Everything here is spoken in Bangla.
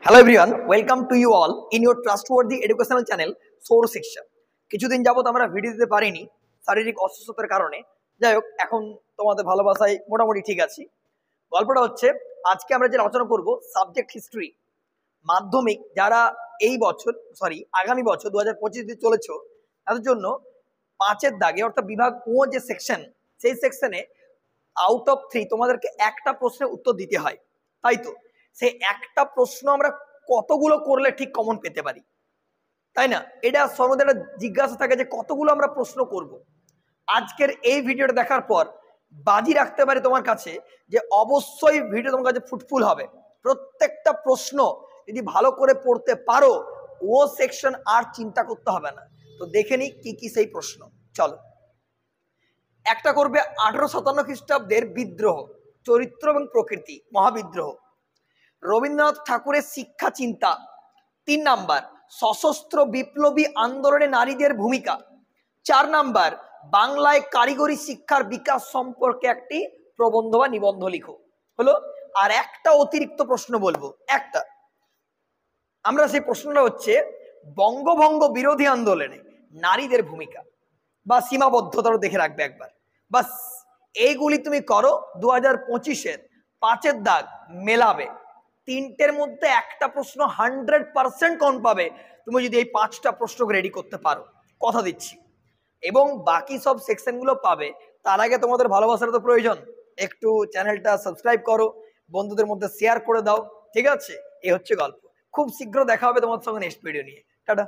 Hello everyone, welcome to you all in your trustworthy educational channel Souro Shiksha. কিছুদিন যাবত আমরা ভিডিও দিতে পারিনি শারীরিক অসুস্থতার কারণে। যাই হোক, এখন তোমাদের ভালোবাসায় মোটামুটি ঠিক আছি। গল্পটা হচ্ছে, আজকে আমরা যে আলোচনা করব সাবজেক্ট হিস্ট্রি। মাধ্যমিক যারা এই বছর আগামী বছর 2025 চলেছ, তাদের জন্য 5-এর দাগে অর্থাৎ বিভাগ ও যে সেকশন, সেই সেকশনে আউট অফ 3 তোমাদেরকে একটা প্রশ্নের উত্তর দিতে হয়। তাই তো সেই একটা প্রশ্ন আমরা কতগুলো করলে ঠিক কমন পেতে পারি, তাই না? এটা সর্বদা একটা জিজ্ঞাসা থাকে যে কতগুলো আমরা প্রশ্ন করব। আজকের এই ভিডিওটা দেখার পর বাজি রাখতে পারি তোমার কাছে যে অবশ্যই ভিডিও তোমার কাছে ফ্রুটফুল হবে। প্রত্যেকটা প্রশ্ন যদি ভালো করে পড়তে পারো, ও সেকশন আর চিন্তা করতে হবে না। তো দেখে নি কি কি সেই প্রশ্ন। চলো, একটা করবে 1857 খ্রিস্টাব্দের বিদ্রোহ, চরিত্র এবং প্রকৃতি, মহাবিদ্রোহ। রবীন্দ্রনাথ ঠাকুরের শিক্ষা চিন্তা। 3 নাম্বার, সশস্ত্র বিপ্লবী আন্দোলনে নারীদের ভূমিকা। 4 নাম্বার, বাংলায় কারিগরি শিক্ষার বিকাশ সম্পর্কে একটি প্রবন্ধ বা নিবন্ধ লিখো। হলো। আর একটা অতিরিক্ত প্রশ্ন বলবো, একটা আমরা সেই প্রশ্নটা হচ্ছে বঙ্গভঙ্গ বিরোধী আন্দোলনে নারীদের ভূমিকা বা সীমাবদ্ধতা দেখে রাখবে একবার। বাস এইগুলি তুমি করো, 2025-এর 5-এর দাগ মেলাবে। 3টের মধ্যে একটা প্রশ্ন 100% কমন পাবে তুমি যদি এই 5টা প্রশ্নকে রেডি করতে পারো, কথা দিচ্ছি। এবং বাকি সব সেকশনগুলো পাবে। তার আগে তোমাদের ভালোবাসার তো প্রয়োজন। একটু চ্যানেলটা সাবস্ক্রাইব করো, বন্ধুদের মধ্যে শেয়ার করে দাও, ঠিক আছে? এই হচ্ছে গল্প। খুব শীঘ্র দেখা হবে তোমার সঙ্গে নেক্সট ভিডিও নিয়ে। টাটা।